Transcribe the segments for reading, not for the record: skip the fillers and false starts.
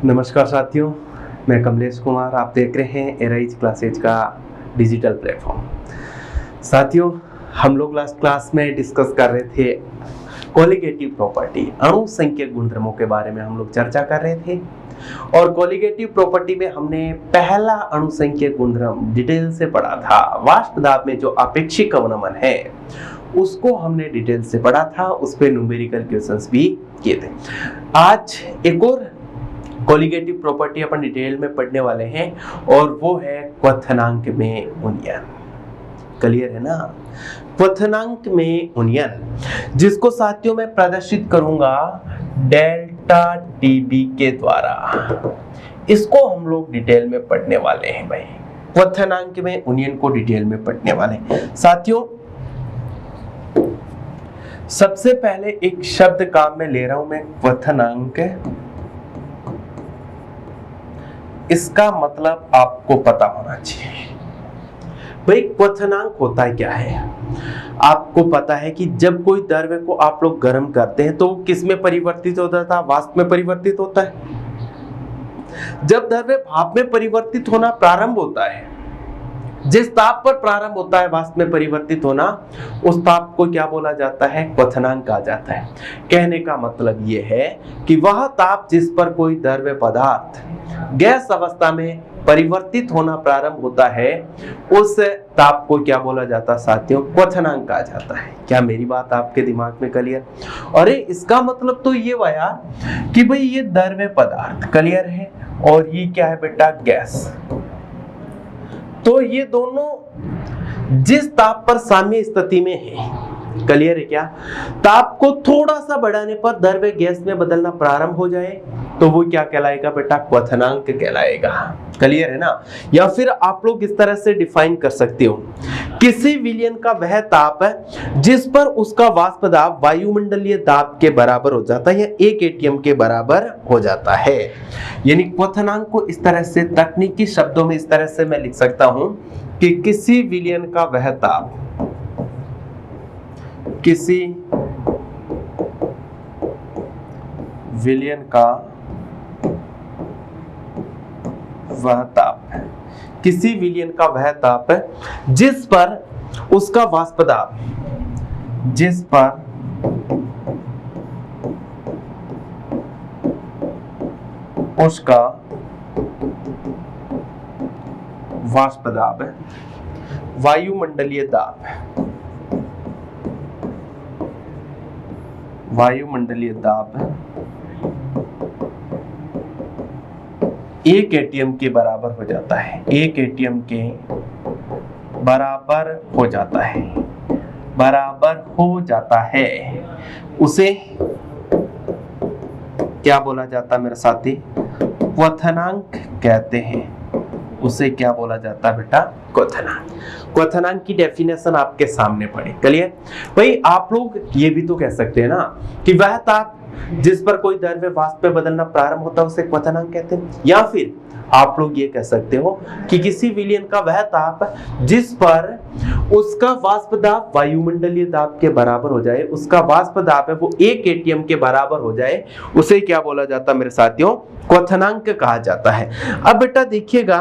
नमस्कार साथियों, मैं कमलेश कुमार। आप देख रहे हैं एराइज क्लासेज का डिजिटल प्लेटफॉर्म। साथियों, हम लोग लास्ट क्लास में डिस्कस कर रहे थे कोलिगेटिव प्रॉपर्टी, अणु संख्यक गुणधर्मों के बारे में हम लोग चर्चा कर रहे थे। और कोलिगेटिव प्रॉपर्टी में हमने पहला अणु संख्यक गुणधर्म डिटेल से पढ़ा था। वाष्प दाब में जो अपेक्षिक अवनमन है उसको हमने डिटेल से पढ़ा था, उस पे न्यूमेरिकल क्वेश्चंस भी किए थे। आज एक और कोलिगेटिव प्रॉपर्टी अपन डिटेल में पढ़ने वाले हैं और वो है क्वथनांक में उन्नयन। क्लियर है ना? क्वथनांक में उन्नयन, जिसको साथियों मैं प्रदर्शित करूंगा डेल्टा टीबी के द्वारा। इसको हम लोग डिटेल में पढ़ने वाले हैं भाई। क्वथनांक में उन्नयन को डिटेल में पढ़ने वाले हैं। साथियों, सबसे पहले एक शब्द काम में ले रहा हूं मैं, क्वथनांक। इसका मतलब आपको पता होना चाहिए भाई। क्वथनांक होता क्या है? आपको पता है कि जब कोई द्रव्य को आप लोग गर्म करते हैं तो किस में परिवर्तित होता था? वाष्प में परिवर्तित होता है। जब द्रव्य भाप में परिवर्तित होना प्रारंभ होता है, जिस ताप पर प्रारंभ होता है वाष्प में परिवर्तित होना, उस ताप को क्या बोला जाता है? क्वथनांक कहा जाता है। कहने का मतलब यह है कि वह ताप जिस पर कोई द्रव्य पदार्थ गैस अवस्था में परिवर्तित होना प्रारंभ होता है, उस ताप को क्या बोला जाता है साथियों? क्वथनांक कहा जाता है। क्या मेरी बात आपके दिमाग में क्लियर? अरे इसका मतलब तो ये हुआ यार कि भाई ये द्रव्य पदार्थ क्लियर है और ये क्या है बेटा? गैस। तो ये दोनों जिस ताप पर साम्य स्थिति में है, क्लियर है क्या? ताप को थोड़ा सा बढ़ाने पर द्रव्य गैस में बदलना प्रारंभ हो जाए तो वो क्या कहलाएगा बेटा? क्वथनांक कहलाएगा। क्लियर है ना? या फिर आप लोग इस तरह से डिफाइन कर सकते हो, किसी विलयन का वह ताप है जिस पर उसका वाष्प दाब वायुमंडलीय दाब के बराबर हो जाता है या 1 एटीएम के बराबर हो जाता है। यानी क्वथनांक को इस तरह से, तकनीकी शब्दों में इस तरह से मैं लिख सकता हूं कि किसी विलयन का वह ताप, किसी विलयन का वह ताप, किसी विलयन का वह ताप जिस पर उसका वाष्प दाब, जिस पर उसका वाष्प दाब वायुमंडलीय दाब, वायुमंडलीय दाब 1 एटीएम के बराबर हो जाता है। 1 एटीएम के बराबर हो जाता है, बराबर हो जाता है, उसे क्या बोला जाता है मेरे साथी? क्वथनांक कहते हैं। उसे क्या बोला जाता है बेटा? क्वथनांक। क्वथनांक की डेफिनेशन आपके सामने पड़ी। क्लियर भाई? आप लोग ये भी तो कह सकते हैं ना कि वह ताप जिस पर कोई द्रव्य वाष्प में बदलना प्रारंभ होता है उसे क्वथनांक कहते हैं। या फिर आप लोग ये कह सकते हो कि किसी विलयन का वह ताप जिस पर उसका वाष्प दाब वायुमंडलीय दाब के बराबर हो जाए, उसका वाष्प दाब है वो 1 एटीएम के बराबर हो जाए, उसे क्या बोला जाता है मेरे साथियों? क्वथनांक कहा जाता है। अब बेटा देखिएगा,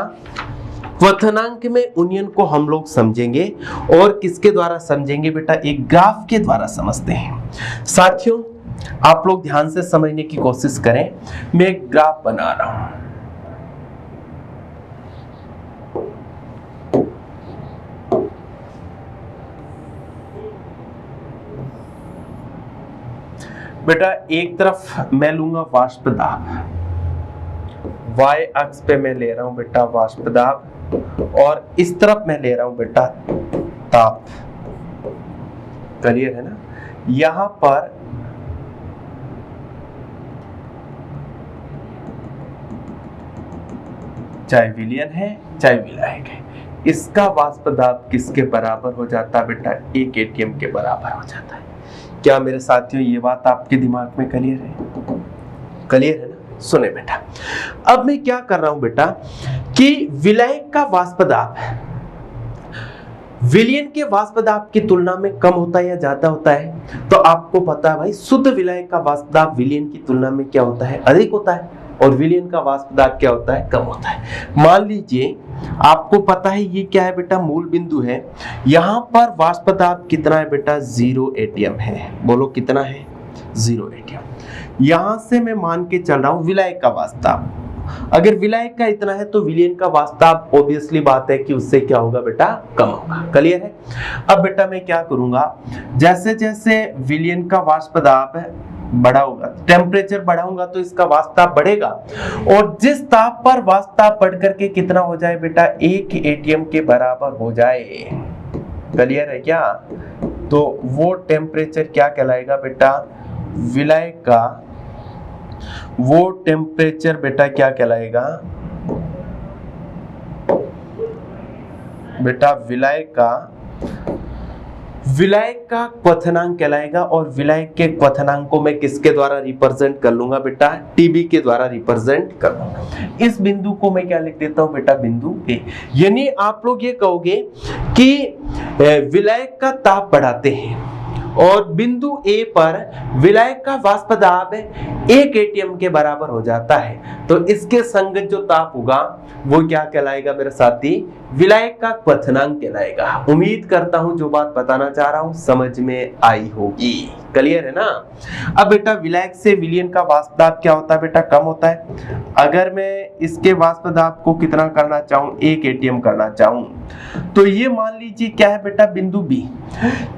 क्वथनांक में उन्नयन को हम लोग समझेंगे और किसके द्वारा समझेंगे बेटा? एक ग्राफ के द्वारा समझते हैं। साथियों, आप लोग ध्यान से समझने की कोशिश करें। मैं एक ग्राफ बना रहा हूं। बेटा एक तरफ मैं लूंगा वाष्प दाब, y अक्ष पे मैं ले रहा हूं बेटा वाष्प दाब, और इस तरफ मैं ले रहा हूं बेटा ताप। क्लियर है ना? यहां पर चाहे विलयन है चाहे विलायक है, इसका वाष्प दाब किसके बराबर हो जाता है बेटा? 1 एटीएम के बराबर हो जाता है। क्या मेरे साथियों ये बात आपके दिमाग में क्लियर है? क्लियर है ना? सुने बेटा, अब मैं क्या कर रहा हूं बेटा कि विलायक का वाष्प दाब विलयन के वाष्प दाब की तुलना में कम होता है या ज्यादा होता है? तो आपको पता है भाई, शुद्ध विलायक का वाष्प दाब विलयन की तुलना में क्या होता है? अधिक होता है। और विलयन का वाष्प दाब क्या होता है, कम होता है। मान लीजिए आपको पता है ये क्या है बेटा, मूल बिंदु है, यहाँ पर वाष्प दाब कितना है बेटा, 0 एटीएम है। बोलो कितना है, 0 एटीएम। यहां से मैं मान के चल रहा हूं विलायक का वाष्प दाब, अगर विलायक का इतना है तो विलयन का वाष्प दाब ऑब्वियसली बात है कि उससे क्या होगा बेटा, कम होगा। क्लियर है। अब बेटा मैं क्या करूंगा, जैसे जैसे विलयन का वाष्प दाब बड़ा होगा, टेम्परेचर बढ़ाऊंगा तो इसका वाष्प दाब बढ़ेगा, और जिस ताप पर वाष्प दाब बढ़ करके कितना हो जाए बेटा, 1 एटीएम के बराबर हो जाए। क्लियर है क्या, तो वो टेम्परेचर क्या कहलाएगा बेटा, विलायक का वो टेम्परेचर बेटा क्या कहलाएगा बेटा, विलायक का क्वथनांक कहलाएगा। और विलायक के क्वथनांक को मैं किसके द्वारा रिप्रेजेंट कर लूंगा बेटा, टीबी के द्वारा रिप्रेजेंट कर लूंगा। इस बिंदु को मैं क्या लिख देता हूं बेटा, बिंदु ए। यानी आप लोग ये कहोगे कि विलायक का ताप बढ़ाते हैं और बिंदु ए पर विलायक का वाष्प दाब 1 एटीएम के बराबर हो जाता है, तो इसके संगत जो ताप होगा वो क्या कहलाएगा मेरे साथी, विलायक का क्वथनांक कहलाएगा। उम्मीद करता हूं जो बात बताना चाह रहा हूं समझ में आई होगी। क्लियर है ना। अब बेटा विलायक से विलयन का वाष्प दाब क्या होता है बेटा, कम होता है। अगर मैं इसके वाष्प दाब को कितना करना चाहूं, 1 एटीएम करना चाहूं, तो ये मान लीजिए क्या है बेटा, बिंदु बी।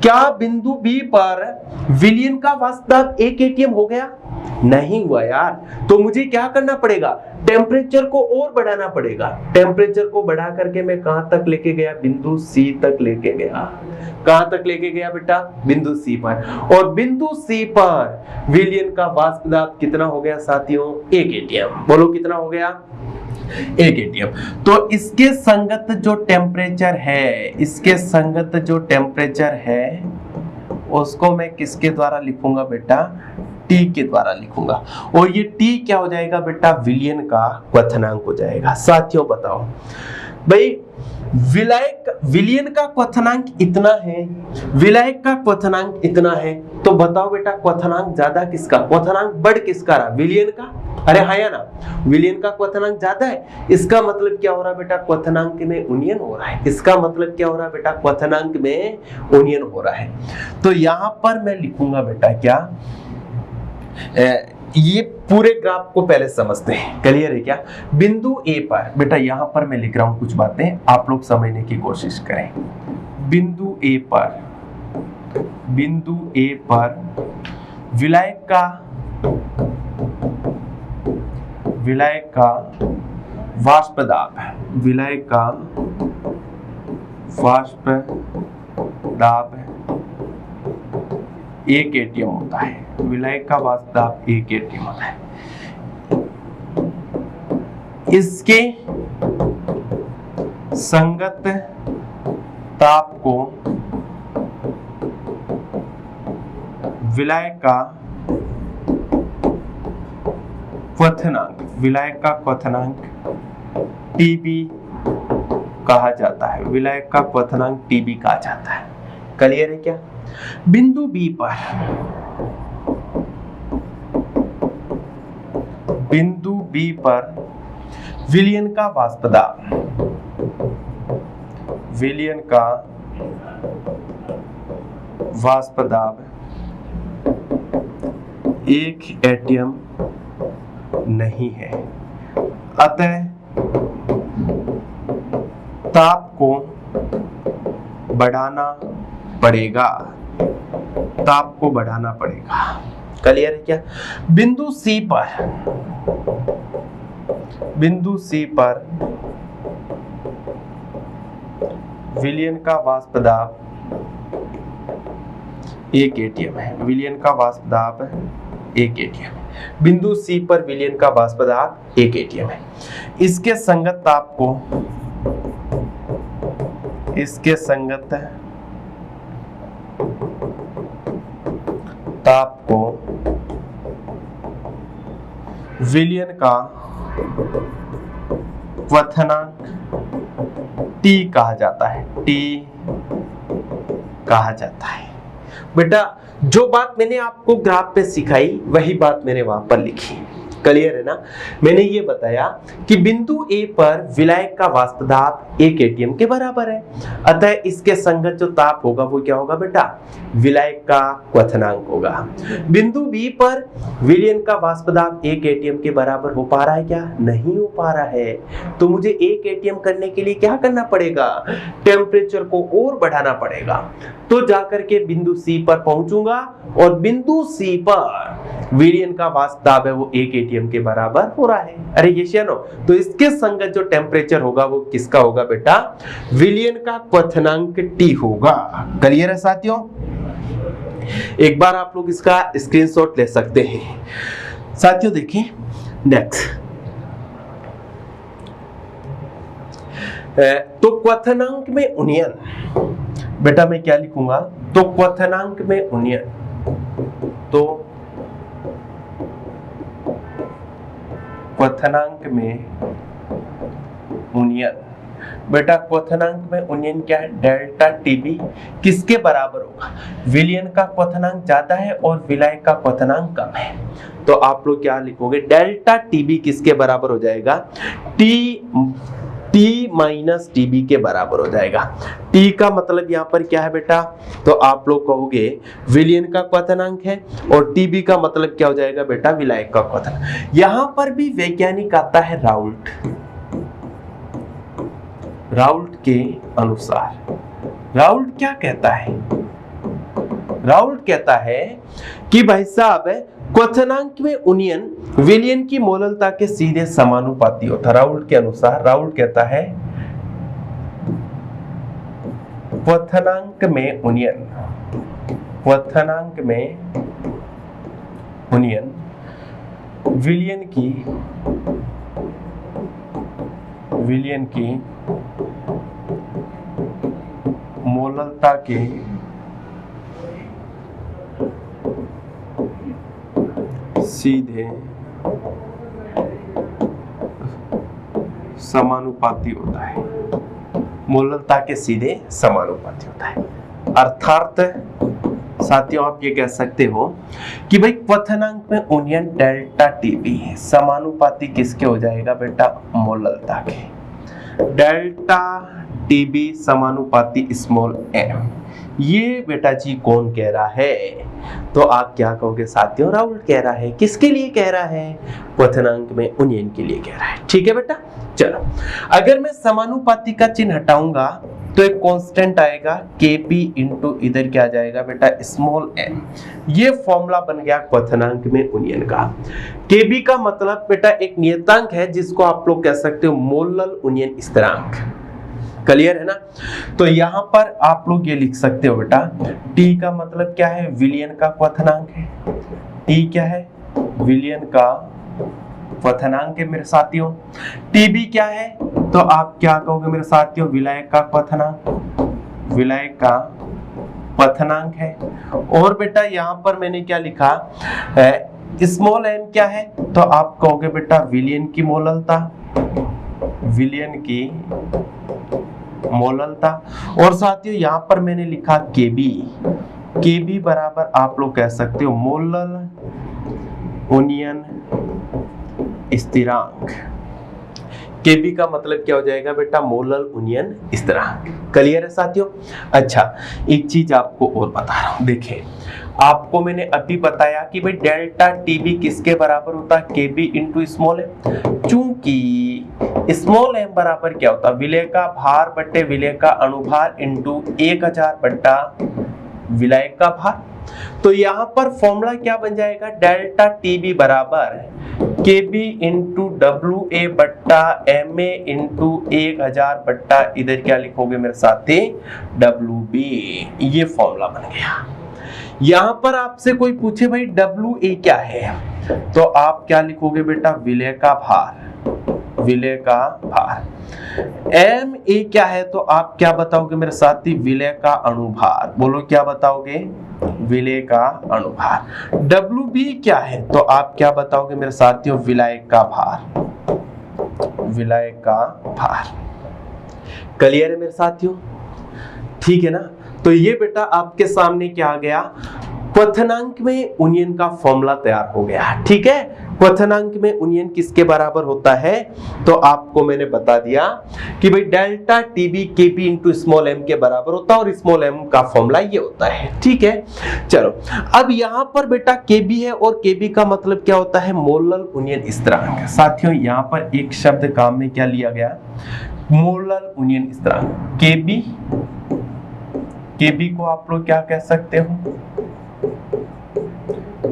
क्या बिंदु बी पर विलयन का वाष्प दाब 1 एटीएम हो गया, नहीं हुआ यार। तो मुझे क्या करना पड़ेगा, टेम्परेचर को और बढ़ाना पड़ेगा। टेम्परेचर को बढ़ा करके मैं कहां तक लेके गया, बिंदु सी तक लेके गया। कहां तक लेके गया बेटा, बिंदु सी पर। और बिंदु सी पर विलयन का वाष्प दाब कितना हो गया साथियों, 1 एटीएम। बोलो कितना हो गया, 1 एटीएम। तो इसके संगत जो टेम्परेचर है, इसके संगत जो टेम्परेचर है उसको मैं किसके द्वारा लिखूंगा बेटा, टी के द्वारा लिखूंगा। और ये टी क्या हो जाएगा बेटा, विलयन का क्वथनांक हो जाएगा। साथियों बताओ भाई, विलयन का क्वथनांक इतना है, विलायक का क्वथनांक इतना है, तो बताओ बेटा क्वथनांक ज्यादा किसका, क्वथनांक बढ़ किसका रहा, विलयन का। अरे हाँ या ना, विलयन का क्वथनांक ज्यादा है। इसका मतलब क्या हो रहा है बेटा, क्वथनांक में उन्नयन हो रहा है। इसका मतलब क्या हो रहा है बेटा, क्वथनांक में उन्नयन हो रहा है। तो यहां पर मैं लिखूंगा बेटा क्या, ये पूरे ग्राफ को पहले समझते हैं। क्लियर है क्या। बिंदु ए पर बेटा, यहां पर मैं लिख रहा हूं कुछ बातें, आप लोग समझने की कोशिश करें। बिंदु ए पर विलायक का वाष्प दाब है, विलायक का वाष्प दाब 1 एटीएम होता है। विलायक का वाष्प दाब 1 एटीएम होता है। इसके संगत ताप को विलायक का क्वथनांक टीबी कहा जाता है। विलायक का क्वथनांक टीबी कहा जाता है। क्लियर है क्या। बिंदु बी पर विलयन का वाष्प दाब 1 एटीएम नहीं है, अतः ताप को बढ़ाना पड़ेगा। क्लियर है क्या। बिंदु सी पर विलयन का वाष्प दाब 1 एटीएम है। विलयन का वाष्प दाब 1 एटीएम है। बिंदु सी पर विलयन का वाष्प दाब 1 एटीएम है। इसके संगत ताप को विलयन का क्वथनांक टी कहा जाता है। बेटा जो बात मैंने आपको ग्राफ पे सिखाई वही बात मैंने वहां पर लिखी। क्लियर है ना। मैंने ये बताया कि बिंदु ए पर विलायक का वाष्प दाब 1 एटीएम के बराबर है, अतः इसके संगत जो ताप होगा वो क्या होगा बेटा, विलायक का क्वथनांक होगा। बिंदु बी पर विलयन का वाष्प दाब 1 एटीएम के बराबर हो पा रहा है क्या, नहीं हो पा रहा है, तो मुझे 1 एटीएम करने के लिए क्या करना पड़ेगा, टेम्परेचर को और बढ़ाना पड़ेगा। तो जाकर के बिंदु सी पर पहुंचूंगा और बिंदु सी पर विलयन का वाष्प दाब है वो 1 एटीएम के बराबर हो रहा है। अरे ये शेनो, तो इसके संगत जो टेम्परेचर होगा वो किसका होगा बेटा, विलयन का क्वथनांक T होगा। क्लियर है साथियों। एक बार आप लोग इसका स्क्रीनशॉट ले सकते हैं। साथियों देखिए नेक्स्ट, तो क्वथनांक में उन्नयन, बेटा मैं क्या लिखूंगा, तो क्वथनांक में उन्नयन, तो क्वथनांक में उन्नयन, बेटा क्वथनांक में उन्नयन क्या है, डेल्टा टीबी किसके बराबर होगा, विलयन का क्वथनांक ज्यादा है और विलायक का क्वथनांक कम है। तो आप लोग क्या लिखोगे, डेल्टा टीबी किसके बराबर हो जाएगा, टी माइनस टीबी के बराबर हो जाएगा। टी का मतलब यहाँ पर क्या है बेटा, तो आप लोग कहोगे विलयन का क्वथनांक है और टीबी का मतलब क्या हो जाएगा बेटा, विलायक का क्वथनांक। यहाँ पर भी वैज्ञानिक आता है राउल्ट, राउल्ट के अनुसार, राउल्ट क्या कहता है, राउल्ट कहता है कि भाई साहब क्वथनांक में उन्नयन विलयन की मोललता के सीधे समानुपाती होता है। राउल्ट के अनुसार, राउल्ट कहता है क्वथनांक में उन्नयन, क्वथनांक में उन्नयन विलयन की मोललता के सीधे समानुपाती होता है, मोललता के सीधे समानुपाती होता है। अर्थात साथियों आप ये कह सकते हो कि भाई क्वथनांक में उन्नयन डेल्टा टीबी समानुपाती किसके हो जाएगा बेटा, मोललता के। डेल्टा टीबी समानुपाती स्मॉल एम, ये बेटा जी कौन कह रहा है, तो आप क्या कहोगे साथियों, राउल्ट कह रहा है। किसके लिए कह रहा है, क्वथनांक में उन्नयन के लिए कह रहा है। ठीक है बेटा, चलो अगर मैं समानुपाती का चिन्ह हटाऊंगा तो एक कांस्टेंट आएगा Kp इंटू इधर क्या जाएगा बेटा, स्मॉल m। ये फॉर्मूला बन गया क्वथनांक में उन्नयन का। Kb का मतलब बेटा एक नियतांक है जिसको आप लोग कह सकते हो मोलल उन्नयन स्थिरांक। क्लियर है ना। तो यहाँ पर आप लोग ये लिख सकते हो बेटा, T का मतलब क्या है, विलयन का क्वथनांक है। T क्या है, विलयन का क्वथनांक है मेरे साथियों। Tb क्या है, तो आप क्या कहोगे मेरे साथियों, विलायक का क्वथनांक, विलायक का क्वथनांक है। और बेटा यहाँ पर मैंने क्या लिखा है, स्मॉल m क्या है, तो आप कहोगे बेटा विलयन की मोललता, विलयन की मोललता। और साथियों यहाँ पर मैंने लिखा Kb, Kb बराबर आप लोग कह सकते हो मोलल उन्नयन स्थिरांक। Kb का मतलब क्या हो जाएगा बेटा, मोलल उन्नयन स्थिरांक। क्लियर है साथियों। अच्छा एक चीज आपको और बता रहा हूं, देखें आपको मैंने अभी बताया कि भाई डेल्टा टीबी किसके बराबर होता है, Kb इंटू स्मॉल एम। चूंकि स्मॉल एम बराबर क्या होता है, विलय का भार बट्टे विलय का अणुभार इंटू 1000 बट्टा विलायक का भार। तो यहाँ पर फॉर्मूला क्या बन जाएगा, डेल्टा टीबी बराबर Kb इंटू WA बट्टा MA इंटू 1000 बट्टा इधर क्या लिखोगे मेरे साथी, WB। ये फॉर्मूला बन गया। यहाँ पर आपसे कोई पूछे भाई WA क्या है, तो आप क्या लिखोगे बेटा, विलय का भार, विलय का भार। MA क्या है, तो आप क्या बताओगे मेरे साथी, विलय का अणुभार। बोलो क्या बताओगे, विलय का अणुभार। WB क्या है, तो आप क्या बताओगे मेरे साथियों, विलायक का भार, विलायक का भार। क्लियर है मेरे साथियों, ठीक है ना। तो ये बेटा आपके सामने क्या आ गया, क्वथनांक में उन्नयन का फॉर्मूला तैयार हो गया। ठीक है, क्वथनांक में उन्नयन किसके बराबर होता है? तो आपको मैंने बता दिया कि भाई डेल्टा टीबी केबी इंटू स्मॉल एम के बराबर होता है और स्मॉल एम का फॉर्मूला ये होता है। ठीक है, चलो अब यहां पर बेटा केबी है और केबी का मतलब क्या होता है? मोलल उन्नयन स्थिरांक। साथियों यहां पर एक शब्द काम में क्या लिया गया? मोलल उन्नयन स्थिरांक। केबी, केबी को आप लोग क्या कह सकते हो?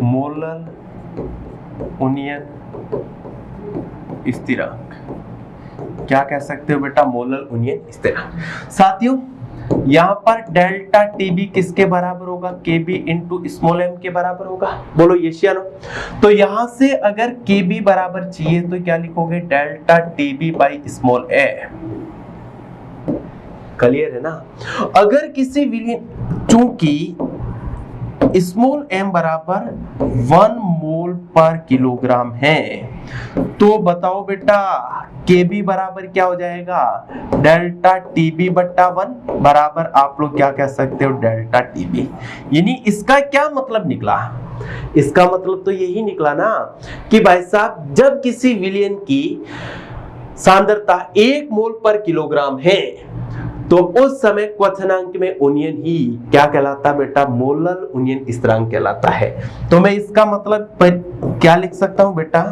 मोलल उन्नयन स्थिरांक। क्या कह सकते हो बेटा? मोलल उन्नयन स्थिरांक। साथियों यहां पर डेल्टा टीबी किसके बराबर होगा? केबी इंटू स्मॉल एम के बराबर होगा। बोलो यस या नो? तो यहां से अगर केबी बराबर चाहिए तो क्या लिखोगे? Delta TB by small m. Clear है ना? अगर किसी विलयन, चूंकि स्मॉल एम बराबर 1 मोल पर किलोग्राम है, तो बताओ बेटा केबी बराबर क्या हो जाएगा? डेल्टा टीबी बट्टा 1 बराबर आप लोग क्या कह सकते हो? Delta TB. यानी इसका क्या मतलब निकला? इसका मतलब तो यही निकला ना कि भाई साहब जब किसी विलयन की सांद्रता 1 मोल पर किलोग्राम है तो उस समय क्वथनांक में उन्नयन ही क्या कहलाता है बेटा? मोलल उन्नयन स्थिरांक कहलाता है। तो मैं इसका मतलब क्या लिख सकता हूं बेटा?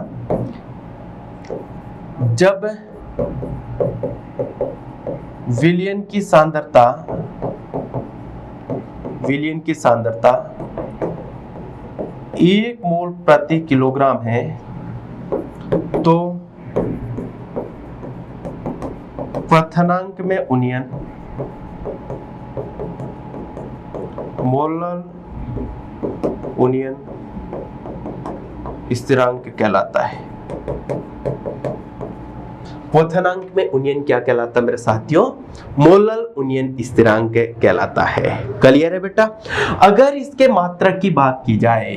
जब विलयन की सांद्रता 1 मोल प्रति किलोग्राम है तो क्वथनांक में उन्नयन मोलल उन्नयन स्थिरांक कहलाता है। क्वथनांक में उन्नयन क्या कहलाता है मेरे साथियों? मोलल उन्नयन स्थिरांक कहलाता है। क्लियर है बेटा? अगर इसके मात्रक की बात की जाए,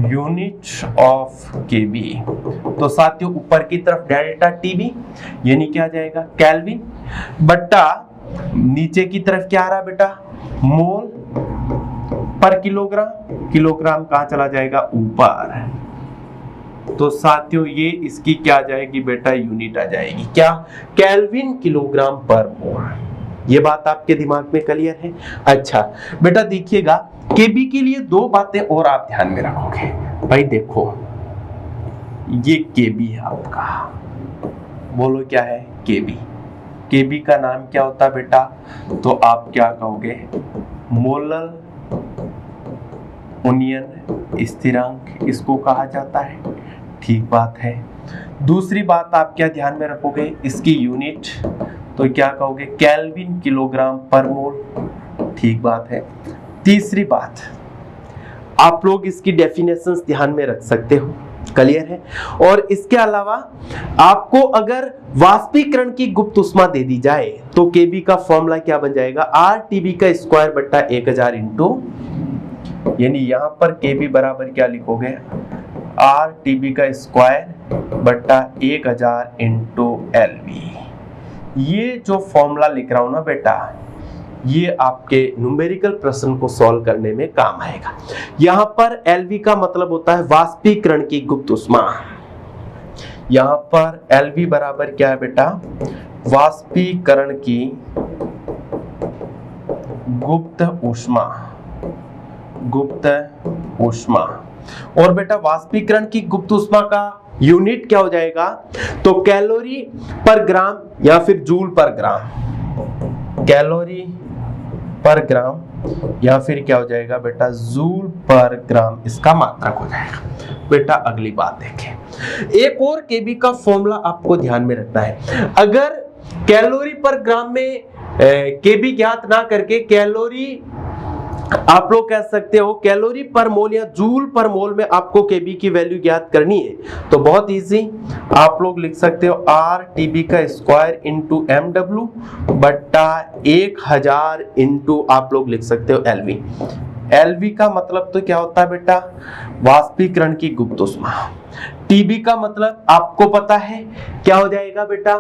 यूनिट ऑफ केबी, तो साथियों ऊपर की तरफ डेल्टा टीबी यानी क्या आ जाएगा? केल्विन बट्टा नीचे की तरफ क्या आ रहा बेटा? मोल पर किलोग्राम। किलोग्राम कहां चला जाएगा? ऊपर। तो साथियों ये इसकी क्या आ जाएगी बेटा? यूनिट आ जाएगी। क्या? केल्विन किलोग्राम पर मोल। ये बात आपके दिमाग में क्लियर है? अच्छा बेटा देखिएगा, केबी के लिए 2 बातें और आप ध्यान में रखोगे। भाई देखो ये केबी है आपका, बोलो क्या है? केबी। केबी का नाम क्या होता है बेटा? तो आप क्या कहोगे? मोलल उन्नयन स्थिरांक इसको कहा जाता है। ठीक बात है। दूसरी बात आप क्या ध्यान में रखोगे? इसकी यूनिट तो क्या कहोगे? केल्विन किलोग्राम पर मोल। ठीक बात है। तीसरी बात आप लोग इसकी डेफिनेशंस ध्यान में रख सकते हो। क्लियर है? और इसके अलावा आपको अगर वाष्पीकरण की गुप्त ऊष्मा दे दी जाए तो केबी का फॉर्मूला क्या बन जाएगा? आर टीबी का स्क्वायर बट्टा 1000 इंटू, यानी यहां पर केबी बराबर क्या लिखोगे? आर टीबी का स्क्वायर बट्टा 1000 इंटू एलवी। ये जो फॉर्मूला लिख रहा हूं ना बेटा, ये आपके न्यूमेरिकल प्रश्न को सॉल्व करने में काम आएगा। यहां पर एलवी का मतलब होता है वाष्पीकरण की गुप्त ऊष्मा। यहां पर एलवी बराबर क्या है बेटा? वाष्पीकरण की गुप्त ऊष्मा। गुप्त ऊष्मा। और बेटा वाष्पीकरण की गुप्त ऊष्मा का यूनिट क्या हो जाएगा? तो कैलोरी पर ग्राम या फिर जूल पर ग्राम। कैलोरी पर ग्राम या फिर क्या हो जाएगा बेटा? जूल पर ग्राम इसका मात्रक हो जाएगा। बेटा अगली बात देखें, एक और केबी का फॉर्मूला आपको ध्यान में रखना है। अगर कैलोरी पर ग्राम में केबी ज्ञात ना करके कैलोरी, आप लोग कह सकते हो कैलोरी पर मोल या जूल पर मोल में आपको केबी की वैल्यू ज्ञात करनी है, तो बहुत इजी आप लोग लिख सकते हो आर टीबी का स्क्वायर इंटू एम डब्ल्यू बट्टा 1000 इंटू आप लोग लिख सकते हो एलवी। एलवी का मतलब तो क्या होता है बेटा? वाष्पीकरण की गुप्त ऊष्मा। टीबी का मतलब आपको पता है क्या हो जाएगा बेटा,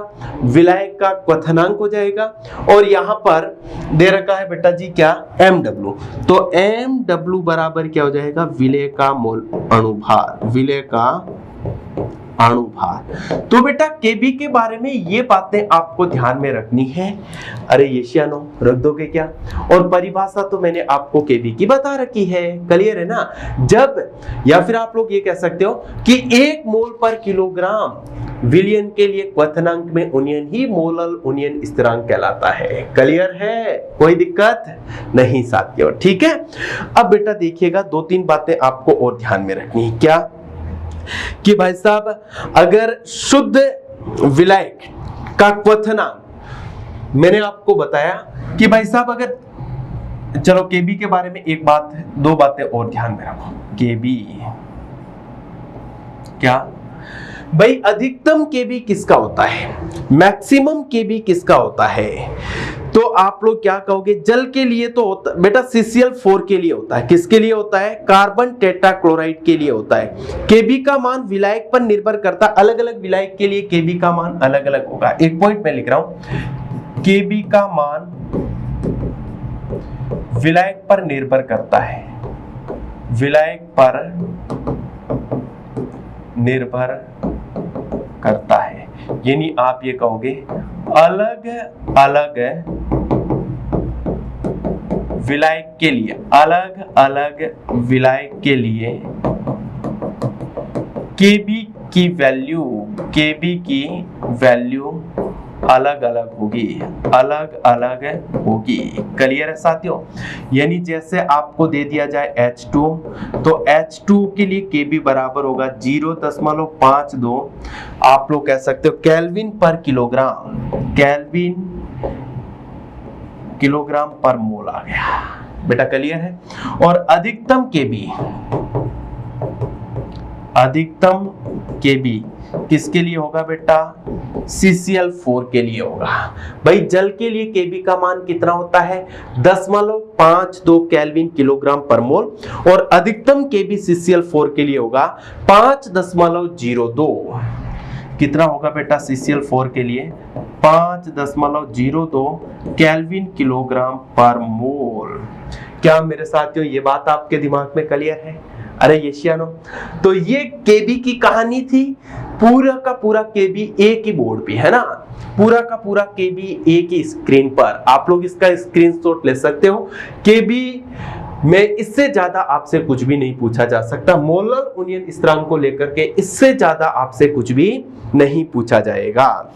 विलायक का क्वथनांक हो जाएगा। और यहां पर दे रखा है बेटा जी क्या, एमडब्ल्यू। तो एमडब्ल्यू बराबर क्या हो जाएगा, विलेय का मोल अणुभार, विलेय का अणुभार। तो बेटा केबी के बारे में ये बातें आपको ध्यान में रखनी है। अरे येशियानो रख दोगे क्या? और परिभाषा तो मैंने आपको केबी की बता रखी है, क्लियर है ना। जब, या फिर आप लोग ये कह सकते हो कि 1 मोल पर किलोग्राम विलयन के लिए क्वथनांक में उन्नयन ही मोलल उन्नयन स्थिरांक कहलाता है। क्लियर है, कोई दिक्कत नहीं साथियों, ठीक है। अब बेटा देखिएगा 2-3 बातें आपको और ध्यान में रखनी है। क्या कि भाई साहब अगर शुद्ध विलायक का क्वथनांक, मैंने आपको बताया कि भाई साहब अगर, चलो केबी के बारे में एक बात, 2 बातें और ध्यान में रखो। केबी क्या भाई, अधिकतम केबी किसका होता है, मैक्सिमम केबी किसका होता है? तो आप लोग क्या कहोगे, जल के लिए तो होता बेटा CCl4 के लिए होता है। किसके लिए होता है, कार्बन टेट्राक्लोराइड के लिए होता है। केबी का मान विलायक पर निर्भर करता, अलग अलग विलायक के लिए केबी का मान अलग अलग होगा। एक पॉइंट में लिख रहा हूं, केबी का मान विलायक पर निर्भर करता है, विलायक पर निर्भर करता है। यानी आप ये कहोगे अलग अलग विलायक के लिए, अलग अलग विलायक के लिए केबी की वैल्यू, केबी की वैल्यू अलग अलग होगी, अलग अलग होगी। क्लियर है साथियों। यानी जैसे आपको दे दिया जाए H2, तो H2 के लिए केबी बराबर होगा 0.52, आप लोग कह सकते हो केल्विन पर किलोग्राम, केल्विन किलोग्राम पर मोल आ गया बेटा। क्लियर है। और अधिकतम केबी, अधिकतम केबी किसके लिए होगा बेटा, CCl4 के लिए होगा। भाई जल के लिए केबी का मान कितना होता है, 10.52 केल्विन किलोग्राम पर मोल। और अधिकतम केबी CCl4 के लिए होगा 5.02। कितना होगा बेटा CCl4 के लिए, 5.02 केल्विन किलोग्राम पर मोल। क्या मेरे साथियों ये बात आपके दिमाग में क्लियर है? अरे येशियानो, तो ये केबी की कहानी थी। पूरा का पूरा केबी एक ही बोर्ड पे है ना, पूरा का पूरा केबी एक ही स्क्रीन पर। आप लोग इसका स्क्रीनशॉट ले सकते हो। केबी में इससे ज्यादा आपसे कुछ भी नहीं पूछा जा सकता। मोलर उन्नयन स्थिरांक को लेकर के इससे ज्यादा आपसे कुछ भी नहीं पूछा जाएगा।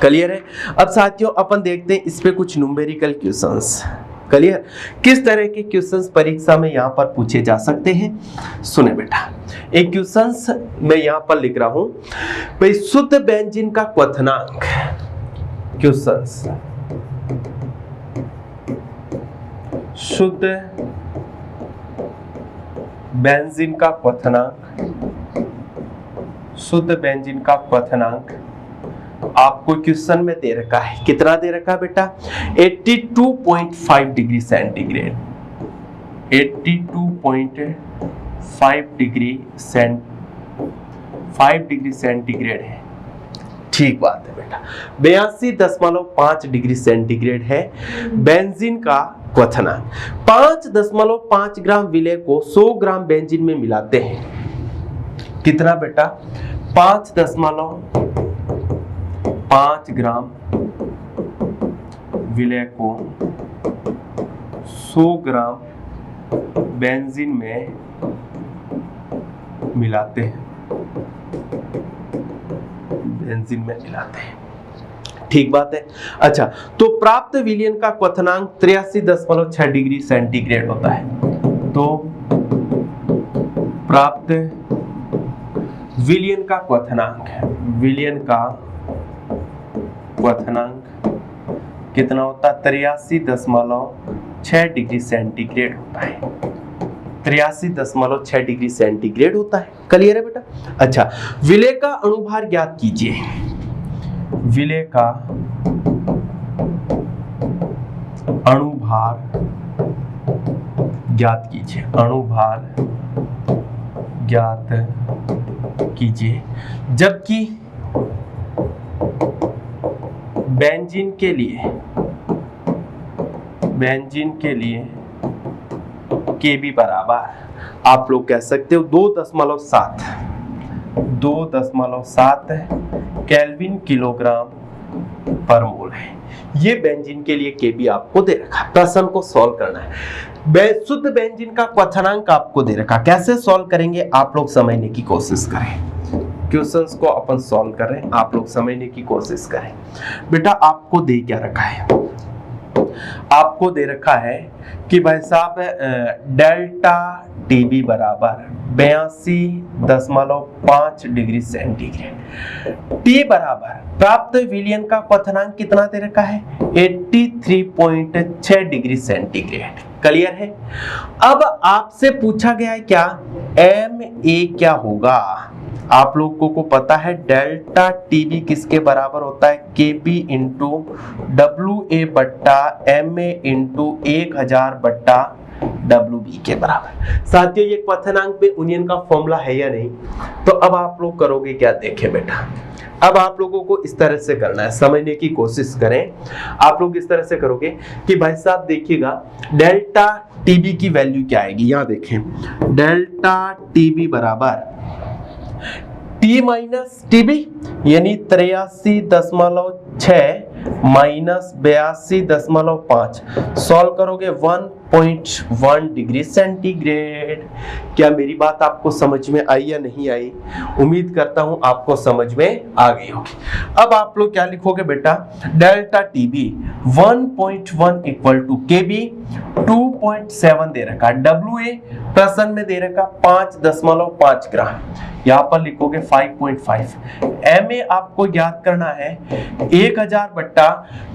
क्लियर है। अब साथियों अपन देखते हैं इस पे कुछ न्यूमेरिकल क्वेश्चंस। क्लियर, किस तरह के क्वेश्चंस परीक्षा में यहाँ पर पूछे जा सकते हैं, सुने बेटा। एक क्वेश्चंस मैं यहाँ पर लिख रहा हूं, भाई शुद्ध बेंजीन का क्वथनांक, क्वेश्चंस शुद्ध बेंजीन का क्वथनांक, शुद्ध बेंजीन का क्वथनांक आपको क्वेश्चन में दे रखा है। कितना दे रखा है बेटा, 82.5 डिग्री सेंटीग्रेड, 82.5 डिग्री सेंटीग्रेड है। ठीक बात है बेटा। 82.5 डिग्री सेंटीग्रेड है बेंजीन का क्वथनांक। 5.5 ग्राम विलेय को 100 ग्राम बेंजीन में मिलाते हैं। कितना बेटा, 5.5 ग्राम विलेय को 100 ग्राम बेंजीन में मिलाते हैं, बेंजीन में मिलाते हैं। ठीक बात है। अच्छा, तो प्राप्त विलयन का क्वथनांक 83.6 डिग्री सेंटीग्रेड होता है। तो प्राप्त विलयन का क्वथनांक, विलयन का क्वथनांक कितना होता है, 83.6 डिग्री सेंटीग्रेड होता है। 83.6 डिग्री सेंटीग्रेड होता है। क्लियर है बेटा। अच्छा, विलेय का अणुभार ज्ञात कीजिए। विलेय का अणुभार ज्ञात कीजिए, अणुभार ज्ञात कीजिए, जबकि बेंजीन के लिए Kb बराबर आप लोग कह सकते हो 2.7 केल्विन किलोग्राम पर मोल है। ये बेंजीन के लिए Kb आपको दे रखा। प्रश्न को सॉल्व करना है। शुद्ध बेंजीन का क्वथनांक आपको दे रखा। कैसे सॉल्व करेंगे आप लोग समझने की कोशिश करें। क्वेश्चंस को अपन सॉल्व कर रहे हैं, आप लोग समझने की कोशिश करें। बेटा आपको दे क्या रखा है? आपको दे रखा है कि भाई साहब डेल्टा टीबी बराबर 82.5 डिग्री सेंटीग्रेड। टी बराबर प्राप्त विलयन का क्वथनांक कितना दे रखा है? 83.6 डिग्री सेंटीग्रेड। क्लियर है? अब आपसे पूछा गया है क्या, एम ए क्या होगा? आप लोगों को पता है डेल्टा टीबी किसके बराबर होता है? केबी इंटू डब्ल्यू ए बट्टा एम ए इंटू 1000 बट्टा डब्ल्यू बी के बराबर। साथियों ये क्वथनांक पे यूनियन का फॉर्मूला है या नहीं? तो अब आप लोग करोगे क्या, देखें बेटा, अब आप लोगों को इस तरह से करना है, समझने की कोशिश करें। आप लोग इस तरह से करोगे कि भाई साहब देखिएगा डेल्टा टीबी की वैल्यू क्या आएगी। यहां देखें, डेल्टा टीबी बराबर टी माइनस टीबी यानी 83.6 माइनस 82.5 सॉल्व करोगे 1.1 डिग्री सेंटीग्रेड। क्या मेरी बात आपको समझ में आई या नहीं आई? उम्मीद करता हूं आपको समझ में आ गई होगी। अब आप लोग क्या लिखोगे बेटा, डेल्टा टीबी 1.1 इक्वल टू केबी 2.7 दे रखा, डब्ल्यू ए प्रश्न में दे रखा 5.5 ग्राम, यहाँ पर लिखोगे 5.5। एम ए आपको याद करना है 1000 बट्टा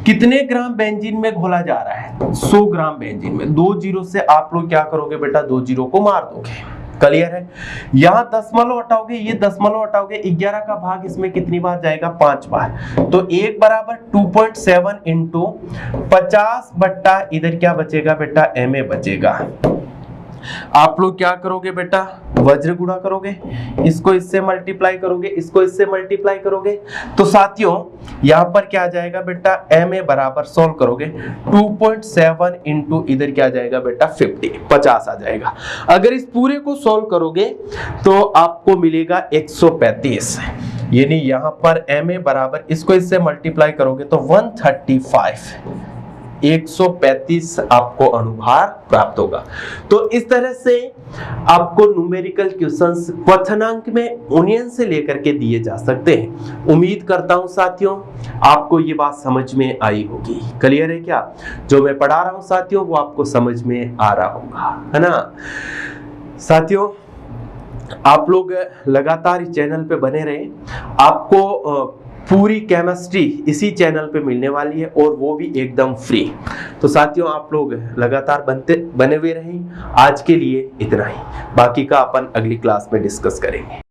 कितने ग्राम बेंजीन में घोला जा रहा है? 100 ग्राम बेंजीन में। 2 जीरो से आप लोग क्या करोगे बेटा, 2 जीरो को मार दोगे। क्लियर है? यहाँ दशमलव हटाओगे, ये दशमलव हटाओगे, 11 का भाग इसमें कितनी बार जाएगा? 5 बार। तो 1 बराबर 2.7 इंटू 50 बट्टा इधर क्या बचेगा बेटा, एम ए बचेगा। आप लोग क्या करोगे बेटा, वज्र गुणा करोगे, इसको इससे मल्टीप्लाई करोगे, इसको इससे मल्टीप्लाई करोगे, तो साथियों यहां पर क्या आ जाएगा बेटा, एम ए बराबर सॉल्व करोगे 2.7 इंटू इधर क्या आ जाएगा बेटा 50 आ जाएगा। अगर इस पूरे को सॉल्व करोगे तो आपको मिलेगा 135, यानी यहां पर एम ए बराबर इसको इससे मल्टीप्लाई करोगे तो 135 आपको अनुभार प्राप्त होगा। तो इस तरह से आपको न्यूमेरिकल क्वेश्चंस क्वथनांक में यूनियन से लेकर के दिए जा सकते हैं। उम्मीद करता हूं साथियों आपको ये बात समझ में आई होगी। क्लियर है क्या? जो मैं पढ़ा रहा हूं साथियों वो आपको समझ में आ रहा होगा, है ना? साथियों आप लोग लगातार इस चैनल पे बने रहे, आपको पूरी केमिस्ट्री इसी चैनल पे मिलने वाली है और वो भी एकदम फ्री। तो साथियों आप लोग लगातार बने हुए रहें। आज के लिए इतना ही, बाकी का अपन अगली क्लास में डिस्कस करेंगे।